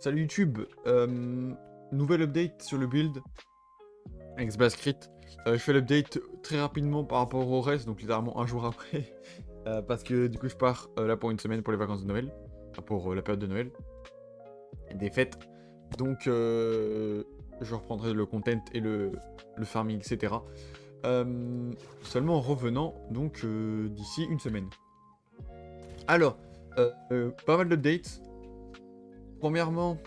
Salut YouTube, nouvelle update sur le build avec Crit. Je fais l'update très rapidement par rapport au reste, donc littéralement un jour après, parce que du coup je pars là pour une semaine pour les vacances de Noël, enfin, pour la période de Noël, et des fêtes, donc je reprendrai le content et le farming, etc. Seulement en revenant, donc d'ici une semaine. Alors, pas mal d'updates. Premièrement,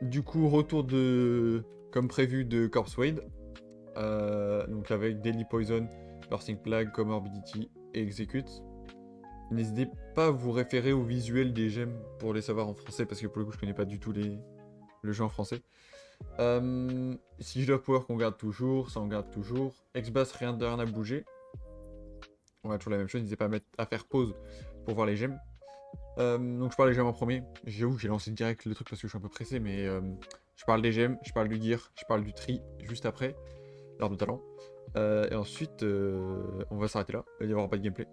du coup, retour de, comme prévu, de Corpse Wade. Donc avec Daily Poison, Bursting Plague, Comorbidity et Execute. N'hésitez pas à vous référer au visuel des gemmes pour les savoir en français, parce que pour le coup je connais pas du tout le jeu en français. Sigil of Power qu'on garde toujours, ça on garde toujours. X-Bass, rien à bouger. On va toujours la même chose, n'hésitez pas à faire pause pour voir les gemmes. Donc je parle des gemmes en premier. J'avoue que j'ai lancé direct le truc parce que je suis un peu pressé, mais je parle des gemmes, je parle du gear, je parle du tri juste après, l'arbre de talent. Et ensuite, on va s'arrêter là. Il n'y aura pas de gameplay.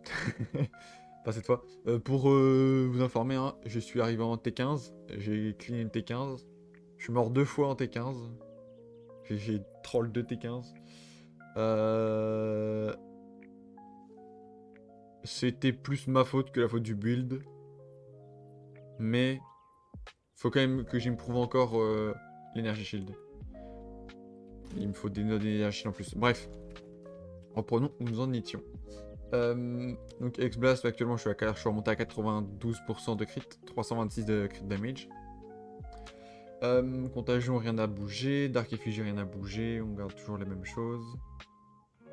Pas cette fois. Pour vous informer, hein, je suis arrivé en T15. J'ai clean une T15. Je suis mort 2 fois en T15. J'ai troll 2 T15. C'était plus ma faute que la faute du build. Mais faut quand même que j'improve encore l'énergie shield. Il me faut des nodes d'énergie shield en plus. Bref. Reprenons où nous en étions. Donc X-Blast, actuellement je suis remonté à 92% de crit, 326 de crit damage. Contagion, rien n'a bougé. Dark Effigy, rien n'a bougé. On garde toujours les mêmes choses.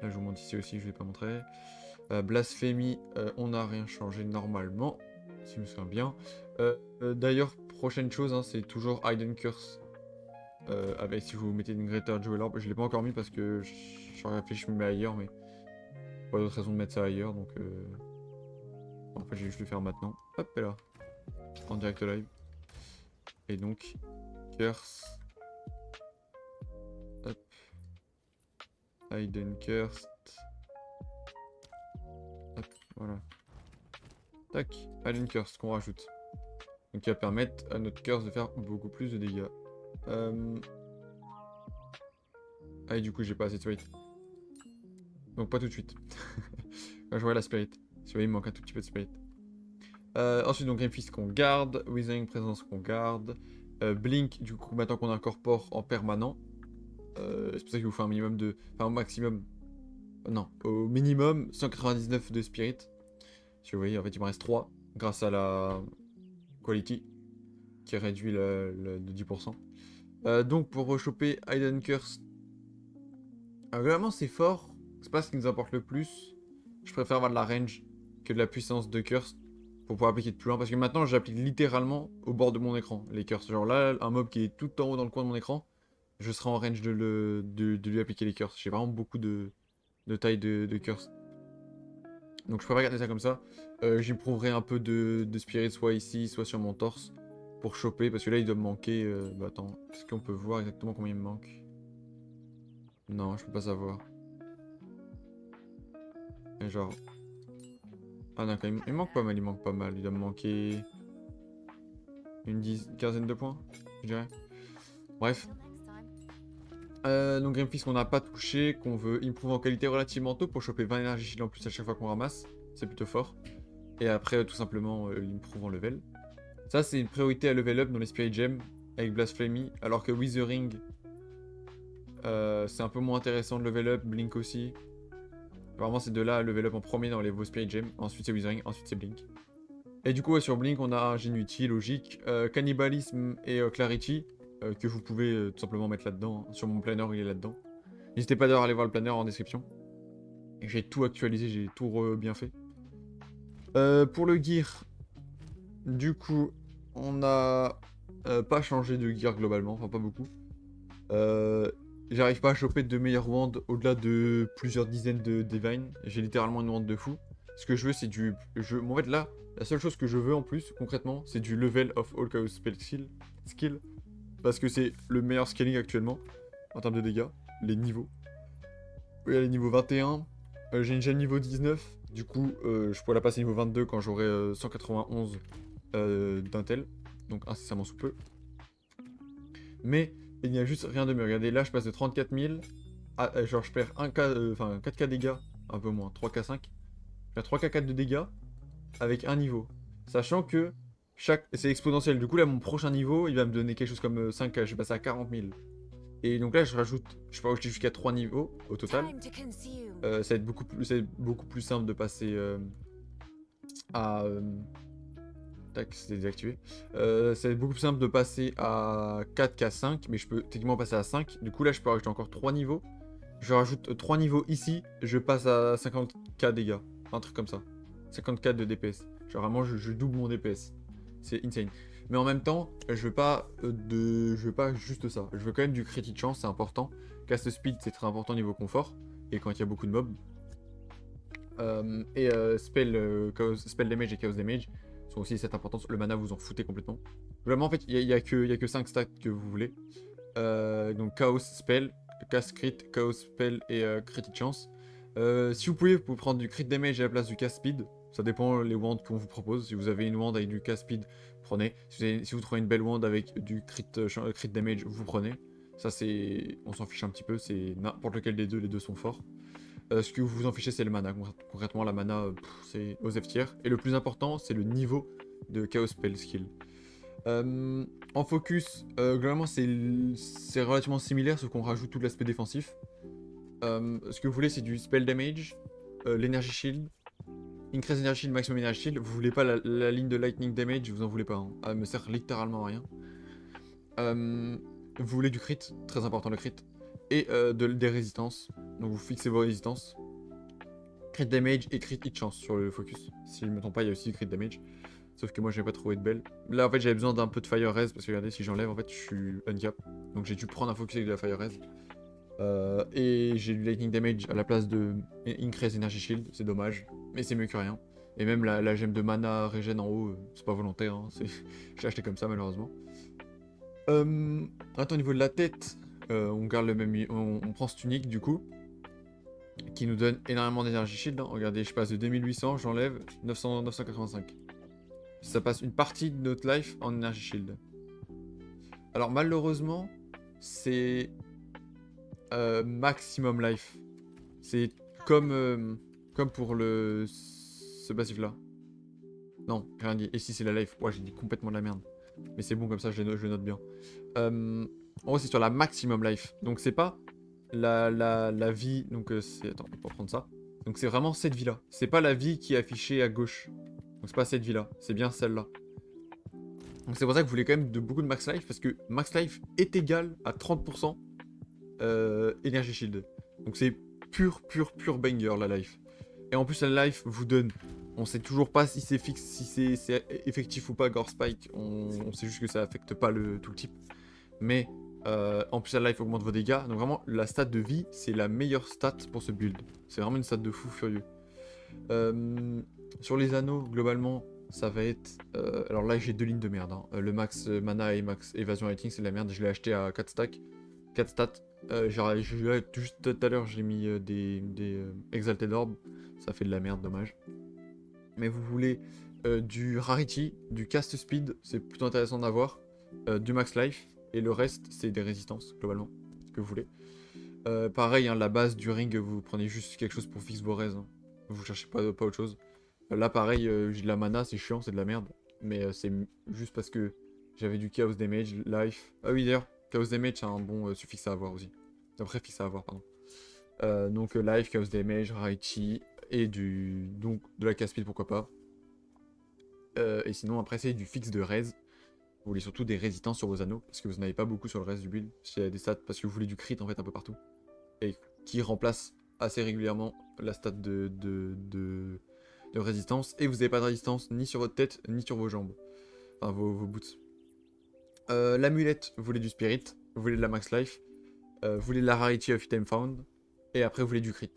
Là je vous montre ici aussi, je vais pas montrer. Blasphémie, on n'a rien changé normalement, si je me souviens bien. D'ailleurs, prochaine chose, hein, c'est toujours Hidden Curse. Avec si vous mettez une Greater Jewel Orb, je l'ai pas encore mis parce que j'aurais fait je me mets ailleurs, mais pas d'autre raison de mettre ça ailleurs, donc en fait je vais juste le faire maintenant. Hop, et là, en direct live. Et donc, Curse. Hop. Hidden Curse. Hop, voilà. Tac, Hidden Curse qu'on rajoute. Donc qui va permettre à notre Curse de faire beaucoup plus de dégâts. Ah et du coup j'ai pas assez de spirit. Donc pas tout de suite. Quand je vois la spirit. Si vous voyez il me manque un tout petit peu de spirit. Ensuite donc Grimfist qu'on garde. Withering Présence qu'on garde. Blink du coup maintenant qu'on incorpore en permanent. C'est pour ça qu'il vous faut un minimum de... Enfin au maximum... Non, au minimum 199 de spirit. Si vous voyez en fait il me reste 3. Grâce à la quality. Qui réduit de 10%. Donc pour rechoper Hidden Curse. Vraiment c'est fort. C'est pas ce qui nous importe le plus. Je préfère avoir de la range que de la puissance de Curse pour pouvoir appliquer de plus loin. Parce que maintenant j'applique littéralement au bord de mon écran les Curse. Genre là, un mob qui est tout en haut dans le coin de mon écran, je serai en range de lui appliquer les Curse. J'ai vraiment beaucoup de taille de Curse. Donc je préfère garder ça comme ça. J'improverai un peu de Spirit soit ici, soit sur mon torse. Pour choper, parce que là il doit me manquer... bah attends, est-ce qu'on peut voir exactement combien il me manque? Non, je peux pas savoir. Et genre... Ah non, quand même, il manque pas mal, il manque pas mal. Il doit me manquer... une quinzaine de points, je dirais. Bref. Donc Grimfist qu'on n'a pas touché, qu'on veut improve en qualité relativement tôt pour choper 20 énergie shield en plus à chaque fois qu'on ramasse. C'est plutôt fort. Et après, tout simplement, l'improve en level. Ça, c'est une priorité à level up dans les Spirit Gems avec Blasphemy, alors que Withering, c'est un peu moins intéressant de level up, Blink aussi. Vraiment, c'est de là à level up en premier dans les vos Spirit Gems. Ensuite, c'est Withering, ensuite, c'est Blink. Et du coup, ouais, sur Blink, on a Ingenuity, logique, Cannibalisme et Clarity, que vous pouvez tout simplement mettre là-dedans. Hein. Sur mon planner, il est là-dedans. N'hésitez pas d'ailleurs à aller voir le planner en description. J'ai tout actualisé, j'ai tout bien fait. Pour le gear, du coup, on a pas changé de gear globalement, enfin pas beaucoup. J'arrive pas à choper de meilleures wands au-delà de plusieurs dizaines de divine. J'ai littéralement une wand de fou. Ce que je veux, c'est du... En fait, là, la seule chose que je veux en plus, concrètement, c'est du level of all chaos spell skill. Parce que c'est le meilleur scaling actuellement, en termes de dégâts, les niveaux. Oui, les niveaux 21. J'ai une gemme niveau 19. Du coup, je pourrais la passer niveau 22 quand j'aurai 191 d'intel. Donc incessamment sous peu. Mais il n'y a juste rien de mieux. Regardez, là, je passe de 34 000 à, genre, je perds 1K, enfin 4K dégâts, un peu moins, 3K5. Je perds 3K4 de dégâts avec un niveau. Sachant que c'est exponentiel. Du coup, là, mon prochain niveau, il va me donner quelque chose comme 5K. Je vais passer à 40 000. Et donc là, je rajoute, je peux rajouter jusqu'à 3 niveaux au total. Ça va être beaucoup plus simple de passer à. Tac, c'était désactivé. Ça va être beaucoup plus simple de passer à 4K5, mais je peux techniquement passer à 5. Du coup, là, je peux rajouter encore 3 niveaux. Je rajoute 3 niveaux ici, je passe à 50K dégâts. Un truc comme ça. 50K de DPS. Genre vraiment, je double mon DPS. C'est insane. Mais en même temps, je veux pas juste ça. Je veux quand même du critique chance, c'est important. Cast speed, c'est très important niveau confort. Et quand il y a beaucoup de mobs. Spell damage et chaos damage sont aussi cette importance. Le mana, vous en foutez complètement. Vraiment, en fait, il y a que 5 stats que vous voulez. Donc chaos spell, cast crit, chaos spell et crit chance. Si vous pouvez prendre du crit damage à la place du cast speed. Ça dépend les wands qu'on vous propose. Si vous avez une wand avec du cast speed, prenez. Si vous trouvez une belle wand avec du crit damage, vous prenez. Ça c'est, on s'en fiche un petit peu. C'est n'importe lequel des deux. Les deux sont forts. Ce que vous vous en fichez, c'est le mana. Concrètement, la mana, c'est aux F tier. Et le plus important, c'est le niveau de chaos spell skill. En focus, globalement c'est relativement similaire, sauf qu'on rajoute tout l'aspect défensif. Ce que vous voulez, c'est du spell damage, l'energy shield, increase energy shield, maximum energy shield. Vous voulez pas la ligne de lightning damage, vous en voulez pas. Hein. Elle me sert littéralement à rien. Vous voulez du crit, très important le crit, et des résistances. Donc vous fixez vos résistances. Crit damage et crit hit chance sur le focus. Si je ne me trompe pas, il y a aussi du crit damage. Sauf que moi, je n'ai pas trouvé de belle. Là, en fait, j'avais besoin d'un peu de fire res parce que regardez, si j'enlève, en fait, je suis uncap. Donc j'ai dû prendre un focus avec de la fire res. Et j'ai du lightning damage à la place de increase energy shield. C'est dommage, mais c'est mieux que rien. Et même la gemme de mana régène en haut, c'est pas volontaire. Hein, j'ai acheté comme ça, malheureusement. Attends, au niveau de la tête, on garde le même. On prend ce tunique du coup. Qui nous donne énormément d'énergie shield. Hein. Regardez, je passe de 2800, j'enlève 985. Ça passe une partie de notre life en energy shield. Alors malheureusement, c'est maximum life. C'est comme pour ce passif là. Non, j'ai rien dit. Et si c'est la life, ouais, j'ai dit complètement de la merde. Mais c'est bon comme ça, je le note bien. En gros, c'est sur la maximum life. Donc c'est pas la vie. Donc c'est. Attends, on va prendre ça. Donc c'est vraiment cette vie là. C'est pas la vie qui est affichée à gauche. Donc c'est pas cette vie là. C'est bien celle-là. Donc c'est pour ça que vous voulez quand même beaucoup de max life. Parce que max life est égal à 30% Energy Shield. Donc c'est pur banger la life. Et en plus la life vous donne. On sait toujours pas si c'est fixe, si c'est effectif ou pas Gore Spike. On sait juste que ça affecte pas tout le type. Mais en plus la life augmente vos dégâts. Donc vraiment la stat de vie c'est la meilleure stat pour ce build. C'est vraiment une stat de fou furieux. Sur les anneaux globalement ça va être... alors là j'ai deux lignes de merde. Hein. Le max mana et max évasion rating c'est de la merde. Je l'ai acheté à 4 stacks. 4 stats. Juste tout à l'heure j'ai mis des Exalted Orb. Ça fait de la merde, dommage. Mais vous voulez du Rarity, du Cast Speed, c'est plutôt intéressant d'avoir. Du Max Life. Et le reste c'est des résistances globalement. Ce que vous voulez. Pareil, hein, la base du ring, vous prenez juste quelque chose pour fixe vos res. Hein. Vous cherchez pas autre chose. Là pareil, j'ai de la mana, c'est chiant, c'est de la merde. Mais c'est juste parce que j'avais du Chaos Damage, Life. Ah oui d'ailleurs, Chaos Damage c'est un bon suffixe à avoir aussi. Un préfixe à avoir, pardon. Donc Life, Chaos Damage, Rarity et donc de la Casse-Speed pourquoi pas. Et sinon après c'est du fixe de res. Vous voulez surtout des résistances sur vos anneaux, parce que vous n'avez pas beaucoup sur le reste du build. S'il y a des stats, parce que vous voulez du crit en fait un peu partout. Et qui remplace assez régulièrement la stat de résistance. Et vous n'avez pas de résistance ni sur votre tête, ni sur vos jambes. Enfin vos boots. L'amulette, vous voulez du spirit, vous voulez de la max life, vous voulez de la rarity of item found, et après vous voulez du crit.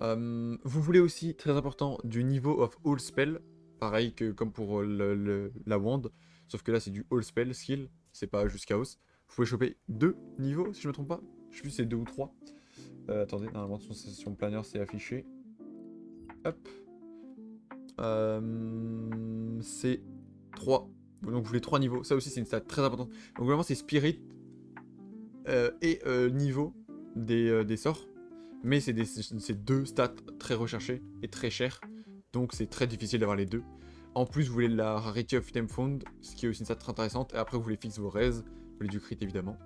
Vous voulez aussi, très important, du niveau of all spell, pareil que comme pour la wand, sauf que là c'est du all spell skill, c'est pas juste chaos. Vous pouvez choper 2 niveaux si je me trompe pas, je sais plus si c'est 2 ou 3. Attendez, normalement sur session planner c'est affiché. Hop. C'est 3. Donc vous voulez 3 niveaux, ça aussi c'est une stat très importante. Donc vraiment c'est spirit, et niveau des sorts. Mais c'est deux stats très recherchés et très chers. Donc c'est très difficile d'avoir les deux. En plus, vous voulez la Rarity of Item Found, ce qui est aussi une stat très intéressante. Et après, vous voulez fixer vos res, vous voulez du crit évidemment.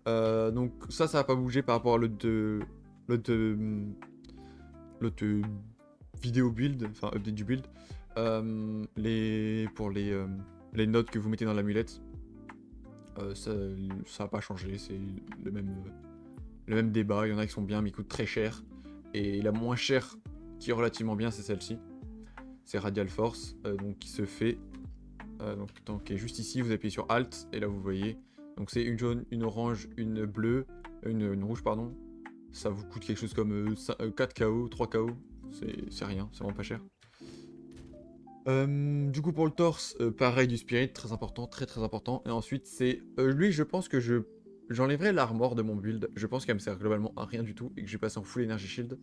Donc ça va pas bouger par rapport à l'autre vidéo build, enfin update du build. Pour les notes que vous mettez dans l'amulette, ça va pas changer, c'est le même débat. Il y en a qui sont bien mais qui coûtent très cher. Et la moins chère qui est relativement bien, c'est celle-ci. C'est Radial Force, donc qui se fait qui est juste ici. Vous appuyez sur Alt et là vous voyez. Donc c'est une jaune, une orange, une bleue, une rouge pardon. Ça vous coûte quelque chose comme 4 KO, 3 KO. C'est rien, c'est vraiment pas cher. Du coup pour le torse, pareil du spirit, très important, très très important. Et ensuite c'est lui, je pense que j'enlèverai l'armor de mon build. Je pense qu'elle me sert globalement à rien du tout et que je vais passer en full energy shield.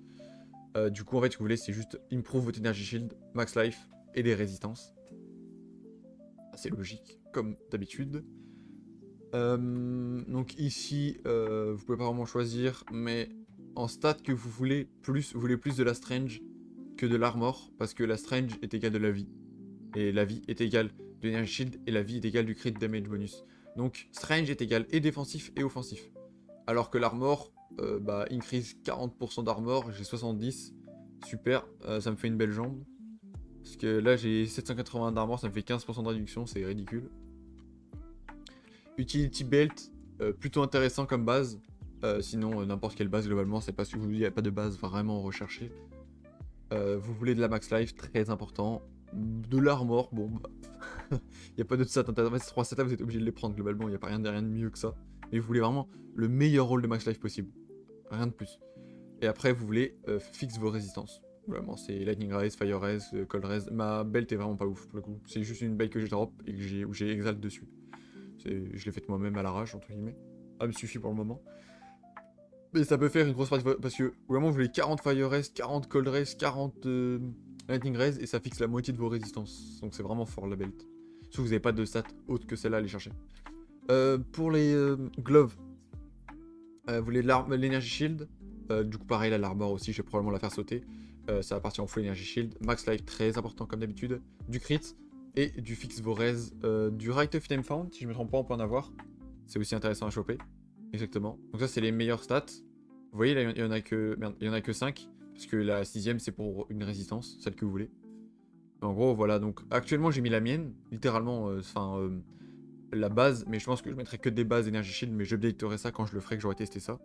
Du coup en fait ce que vous voulez c'est juste improve votre energy shield, max life et des résistances. C'est logique comme d'habitude. Donc ici vous pouvez pas vraiment choisir, mais en stat que vous voulez plus de la strange que de l'armor, parce que la strange est égale de la vie. Et la vie est égale de l'energy shield, et la vie est égale du crit damage bonus. Donc strange est égal et défensif et offensif. Alors que l'armor, increase 40% d'armor, j'ai 70. Super, ça me fait une belle jambe. Parce que là j'ai 780 d'armor, ça me fait 15% de réduction, c'est ridicule. Utility belt, plutôt intéressant comme base. Sinon, n'importe quelle base globalement, c'est pas ce que vous dites, il n'y a pas de base vraiment recherchée. Vous voulez de la max life, très important. De l'armor, bon, il n'y a pas de stats intéressantes. Ces 3 stats, vous êtes obligé de les prendre globalement, il n'y a pas rien de mieux que ça. Mais vous voulez vraiment le meilleur rôle de max life possible. Rien de plus. Et après, vous voulez fixe vos résistances. Vraiment, c'est Lightning Raise, Fire Raise, Cold Raise. Ma belt est vraiment pas ouf pour le coup. C'est juste une belt que j'ai drop et où j'ai Exalt dessus. Je l'ai faite moi-même à l'arrache, entre guillemets. Elle me suffit pour le moment. Mais ça peut faire une grosse partie parce que vraiment vous voulez 40 Fire Raise, 40 Cold Raise, 40 Lightning Raise et ça fixe la moitié de vos résistances. Donc c'est vraiment fort la belt. Sauf que vous n'avez pas de stats autres que celle-là à aller chercher. Pour les gloves, vous voulez l'Energy Shield. Du coup pareil là l'armor aussi, je vais probablement la faire sauter. Ça va partir en full Energy Shield. Max Life très important comme d'habitude. Du crit et du fixe vos res. Du Right of Item Found, si je me trompe pas on peut en avoir. C'est aussi intéressant à choper. Exactement. Donc ça c'est les meilleures stats. Vous voyez là il y en a que 5. Parce que la 6ème c'est pour une résistance, celle que vous voulez. En gros voilà, donc actuellement j'ai mis la mienne. Littéralement, la base. Mais je pense que je mettrai que des bases Energy Shield. Mais je updaterai ça quand je le ferai, que j'aurai testé ça.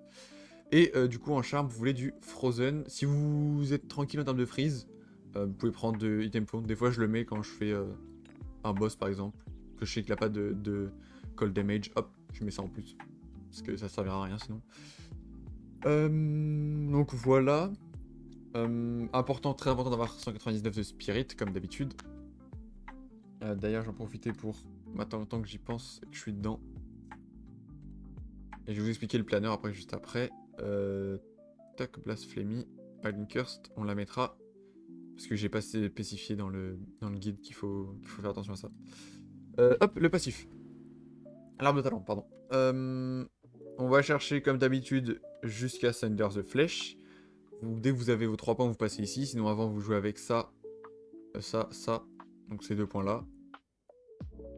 Et du coup en charme vous voulez du Frozen. Si vous êtes tranquille en termes de freeze, vous pouvez prendre de Item Found. Des fois je le mets quand je fais un boss par exemple. Que je sais qu'il n'a pas de Cold Damage. Hop, je mets ça en plus. Parce que ça servira à rien sinon. Donc voilà. Très important d'avoir 199 de Spirit, comme d'habitude. D'ailleurs, j'en profitais pour maintenant tant que j'y pense et que je suis dedans. Et je vais vous expliquer le planeur après, juste après. Tac, Blasphemy, Paladin Cursed, on la mettra. Parce que j'ai pas spécifié dans le guide qu'il faut faire attention à ça. Hop, le passif. L'arbre de talent, pardon. On va chercher comme d'habitude jusqu'à Thunder the Flesh. Dès que vous avez vos 3 points, vous passez ici. Sinon, avant, vous jouez avec ça, ça. Donc, ces 2 points-là.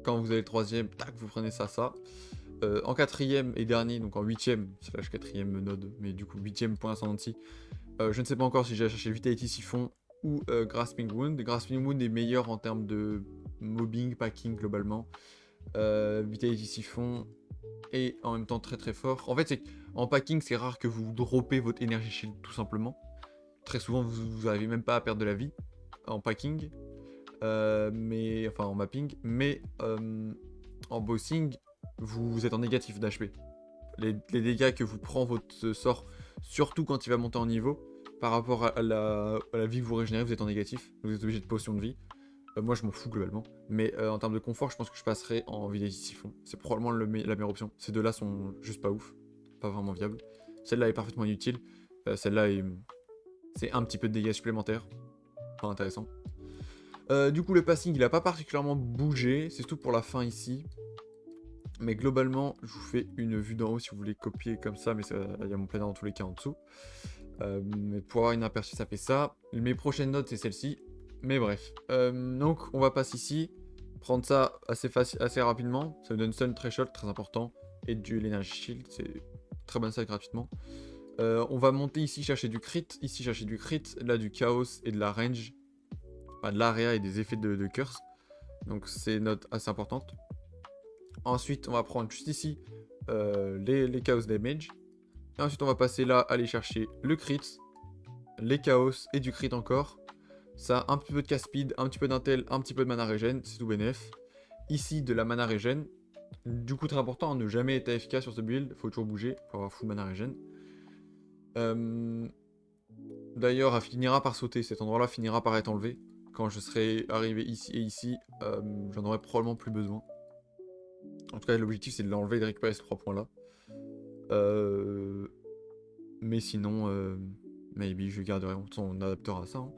Quand vous avez le 3ème, tac, vous prenez ça. En 4ème et dernier, donc en 8ème, slash 4ème node, mais du coup 8ème point ascendancy. Je ne sais pas encore si j'ai cherché Vitality Siphon ou Grasping Wound. Grasping Wound est meilleur en termes de mobbing, packing globalement. Vitality Siphon est en même temps très très fort. En fait, en packing, c'est rare que vous droppez votre Energy Shield tout simplement. Très souvent, vous n'arrivez même pas à perdre de la vie en packing. Enfin en mapping. Mais en bossing, vous êtes en négatif d'HP. Les dégâts que vous prend votre sort, surtout quand il va monter en niveau, par rapport à la vie que vous régénérez, vous êtes en négatif. Vous êtes obligé de potion de vie. Moi je m'en fous globalement. Mais en termes de confort, je pense que je passerai en Vitality Siphon. C'est probablement la meilleure option. Ces deux-là sont juste pas ouf. Pas vraiment viables. Celle-là est parfaitement inutile. Celle-là c'est un petit peu de dégâts supplémentaires. Pas intéressant. Du coup le passing il a pas particulièrement bougé. C'est tout pour la fin ici. Mais globalement, je vous fais une vue d'en haut si vous voulez copier comme ça, mais il y a mon planner dans tous les cas en dessous. Mais pour avoir une aperçu, ça fait ça. Mes prochaines notes, c'est celle-ci. Mais bref. Donc, on va passer ici. Prendre ça assez rapidement. Ça nous donne stun threshold, très important. Et de l'énergie shield, c'est très bonne ça gratuitement. On va monter ici, chercher du crit. Ici, chercher du crit. Là, du chaos et de la range. Enfin, de l'area et des effets de curse. Donc, c'est une note assez importante. Ensuite, on va prendre juste ici les chaos damage. Et ensuite, on va passer là, aller chercher le crit, les chaos et du crit encore. Ça, un petit peu de cast speed, un petit peu d'intel, un petit peu de mana regen, c'est tout bénef. Ici, de la mana regen. Du coup, très important, hein, ne jamais être AFK sur ce build, faut toujours bouger pour avoir full mana regen. D'ailleurs, elle finira par sauter, cet endroit-là finira par être enlevé. Quand je serai arrivé ici et ici, j'en aurai probablement plus besoin. En tout cas, l'objectif c'est de l'enlever et de récupérer ces 3 points-là. Mais sinon, maybe je garderai, on adaptera ça. Hein.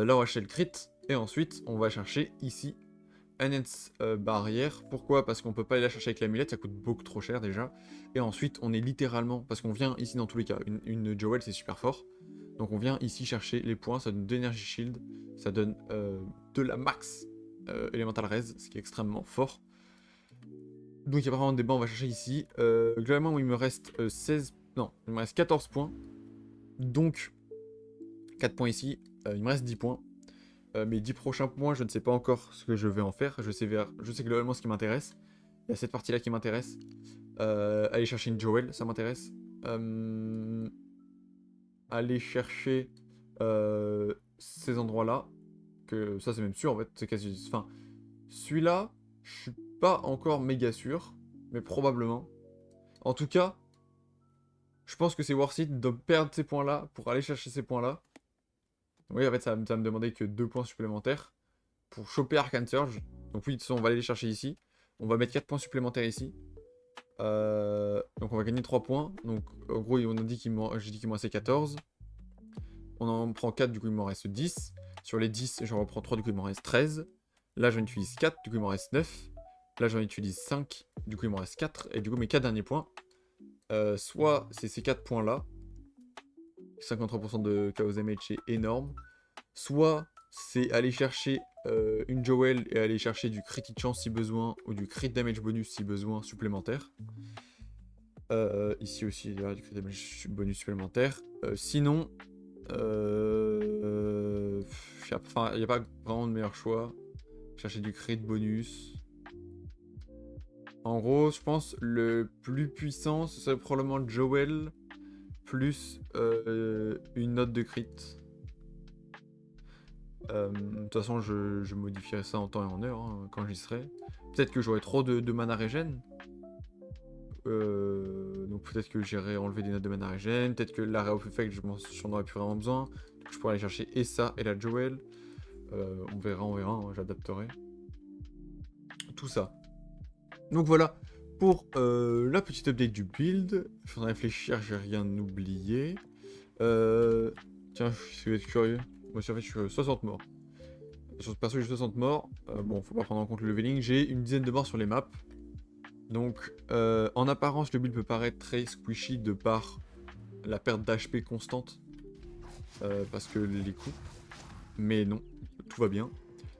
Là, on va chercher le crit. Et ensuite, on va chercher ici Enhance barrière. Pourquoi? Parce qu'on peut pas aller la chercher avec l'amulette, ça coûte beaucoup trop cher déjà. Et ensuite, on est littéralement, parce qu'on vient ici dans tous les cas, une Jowell c'est super fort. Donc on vient ici chercher les points, ça donne de l'énergie shield, ça donne de la max elemental res, ce qui est extrêmement fort. Donc il y a pas vraiment de débat, on va chercher ici. Globalement, il me reste 16... Non, il me reste 14 points. Donc, 4 points ici, il me reste 10 points. Mes 10 prochains points, je ne sais pas encore ce que je vais en faire. Je sais globalement ce qui m'intéresse. Il y a cette partie-là qui m'intéresse. Aller chercher une Jowell, ça m'intéresse. Aller chercher ces endroits-là. Que ça, c'est même sûr, en fait. C'est quasi... Enfin, celui-là, je suis pas encore méga sûr. Mais probablement. En tout cas, je pense que c'est worth it de perdre ces points-là pour aller chercher ces points-là. Oui, en fait, ça va me demander que 2 points supplémentaires pour choper Arcane Surge. Donc oui, de toute façon, on va aller les chercher ici. On va mettre 4 points supplémentaires ici. Donc on va gagner 3 points. Donc en gros, on a dit j'ai dit qu'il m'en restait 14. On en prend 4, du coup il m'en reste 10. Sur les 10, j'en reprends 3, du coup il m'en reste 13. Là, j'en utilise 4, du coup il m'en reste 9. Là, j'en utilise 5, du coup il m'en reste 4. Et du coup, mes 4 derniers points, soit c'est ces 4 points-là. 53% de chaos damage, c'est énorme. Soit c'est aller chercher une Jowell et aller chercher du crit chance si besoin, ou du crit damage bonus si besoin supplémentaire. Ici aussi, il y a du crit damage bonus supplémentaire. Sinon, il n'y a pas vraiment de meilleur choix. Chercher du crit bonus. En gros, je pense le plus puissant, ce serait probablement Jowell plus une note de crit. De toute façon, je modifierai ça en temps et en heure hein, quand j'y serai. Peut-être que j'aurai trop de mana regen. Donc peut-être que j'irai enlever des notes de mana regen. Peut-être que l'area of effect, j'en aurais plus vraiment besoin. Donc, je pourrais aller chercher et ça et la Jowell. On verra, hein, j'adapterai. Tout ça. Donc voilà pour la petite update du build. Je suis en train de réfléchir, j'ai rien oublié. Tiens, je suis curieux. Moi, en fait, je suis 60 morts. Sur ce perso, j'ai 60 morts. Bon, faut pas prendre en compte le leveling. J'ai une dizaine de morts sur les maps. Donc, en apparence, le build peut paraître très squishy de par la perte d'HP constante. Parce que les coups. Mais non, tout va bien.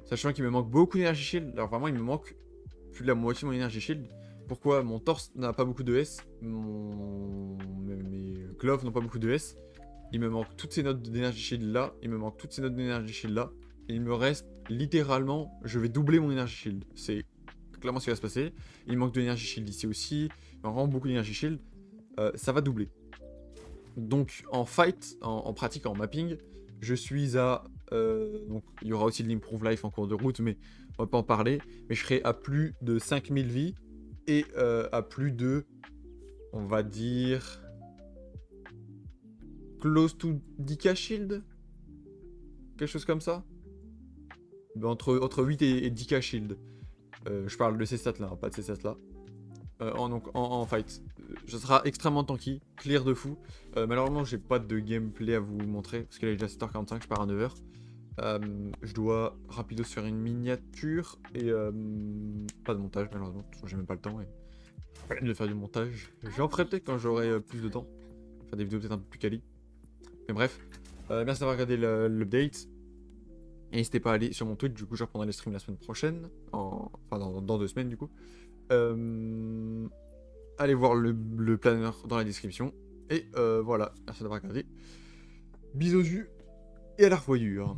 Sachant qu'il me manque beaucoup d'énergie shield. Alors vraiment, il me manque plus de la moitié de mon énergie shield. Pourquoi? Mon torse n'a pas beaucoup de S. Mes gloves n'ont pas beaucoup de S. Il me manque toutes ces notes d'énergie shield là. Il me manque toutes ces notes d'énergie shield là. Et il me reste littéralement, je vais doubler mon énergie shield. C'est clairement ce qui va se passer. Il manque de l'énergie shield ici aussi. Il manque vraiment beaucoup d'énergie shield. Ça va doubler. Donc en fight, en pratique, en mapping, je suis à... donc il y aura aussi de l'improve life en cours de route, mais on va pas en parler. Mais je serai à plus de 5000 vies et à plus de... On va dire... Close to 10k shield, quelque chose comme ça. Entre 8 et 10k shield. Je parle de ces stats là, hein, pas de ces stats là. En fight. Ce sera extrêmement tanky, clear de fou. Malheureusement, j'ai pas de gameplay à vous montrer parce qu'il est déjà 7h45, je pars à 9h. Je dois rapidos faire une miniature et pas de montage malheureusement, j'ai même pas le temps. de faire du montage. J'en ferai peut-être quand j'aurai plus de temps. Faire des vidéos peut-être un peu plus quali. Mais bref, merci d'avoir regardé l'update. Et n'hésitez pas à aller sur mon Twitch, du coup je reprendrai les streams la semaine prochaine. Enfin dans 2 semaines du coup. Allez voir le planeur dans la description. Et voilà, merci d'avoir regardé. Bisous et à la revoyure.